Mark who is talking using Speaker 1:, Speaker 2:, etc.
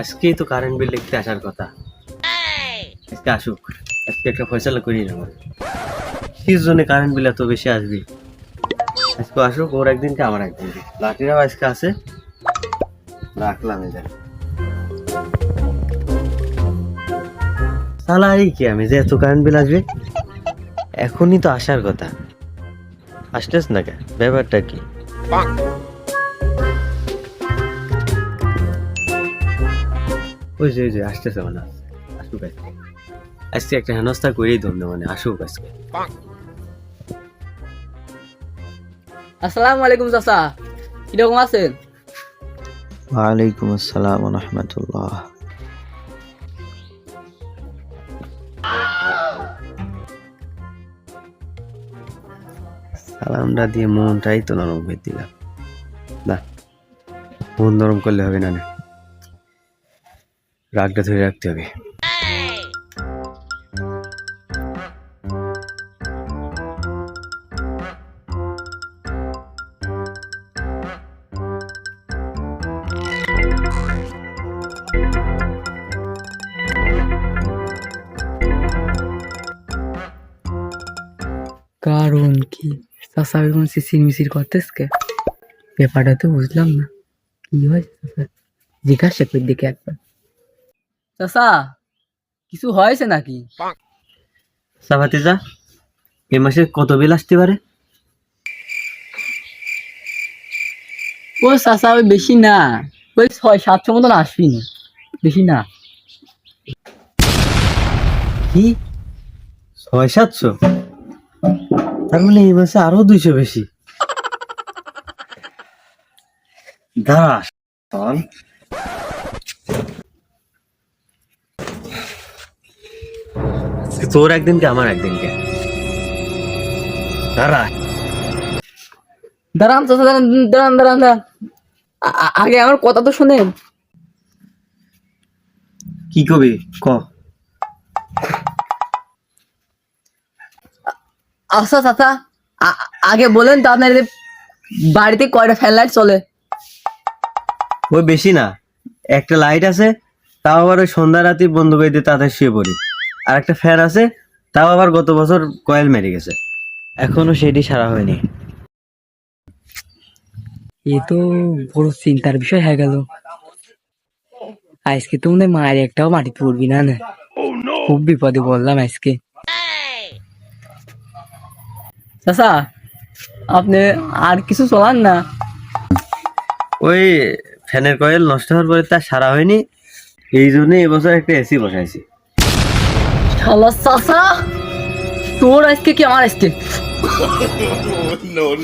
Speaker 1: আজকেই তো current bill লিখতে আসার কথা। আজকে আসুক, আজকে একটা ফয়সালা করিয়ে নেব। কিস জন্য কারেন্ট বিল এত বেশি আসবি? আজকে আসুক, ওর একদিনকে আমার একদিনকে। লাঠিরাও আজকে আছে, রাখলাম এদের। সালা এই কি আমি যে এত কারেন্ট বিল আসবে? এখনই তো আসার কথা, আসতেছ না কেন? ব্যাপারটা কি? ওই যে আসতেছে মানে, আসুক আজকে। আজকে একটা হেনস্থা করেই ধরবে মানে, আসুক আজকে।
Speaker 2: আসসালামু আলাইকুম চাচা, কিরকম আছেন?
Speaker 3: ওয়ালাইকুম আসসালাম ওয়া রাহমাতুল্লাহ।
Speaker 1: সালামটা দিয়ে মনটাই তো নরম করে দিলাম। না, মন নরম করলে হবে না, রাগটা ধরে রাখতে হবে।
Speaker 2: কারণ কি চাচা এখন সিসির মিসির করতেছে? ব্যাপারটা তো বুঝলাম না, কি হয় চাচা? জিজ্ঞাসা করে দেখে একবার। চাচা, কিছু হয়েছে নাকি?
Speaker 1: সাফাতিজা, এই মাসে কত বিল আসতে পারে?
Speaker 2: ও চাচা, ওই বেশি না, ওই 600-700 মতন আসবি না, বেশি না।
Speaker 1: কি 600-700? তার মানে এই মাসে আরো 200 বেশি। দাঁড়া শোন, তোর একদিনকে আমার একদিনকে। দাঁড়া।
Speaker 2: দাঁড়ান চাচা, দাঁড়ান দাঁড়ান দাঁড়ান দাঁড়ান। আগে আমার কথা তো শোনেন।
Speaker 1: কি কবি ক?
Speaker 2: আচ্ছা চাচা, আগে বলেন তো আপনার বাড়িতে কয়টা ফ্যান লাইট চলে?
Speaker 1: ওই বেশি না, একটা লাইট আছে, তাও আবার ওই সন্ধ্যা রাতে বন্ধ করে দিয়ে তাতে শুয়ে পড়ি। আর একটা ফ্যান আছে, তাও আবার গত বছর কয়েল মেরে গেছে, এখনো সেটি সারা হয়নি।
Speaker 2: এ তো বড় চিন্তার বিষয় হয়ে গেল। আজকে তো মনে হয় মায়ের একটাও মাটিতে পড়বি না না, খুব বিপদে বললাম আজকে। চাচা, আপনি আর কিছু চলান না?
Speaker 1: ওই ফ্যানের কয়েল নষ্ট হওয়ার পরে তা সারা হয়নি, এই জন্য এবছর একটা এসি বসাইছি।
Speaker 2: শালা চাচা, তোর আজকে কি আমার আজকে?
Speaker 4: no.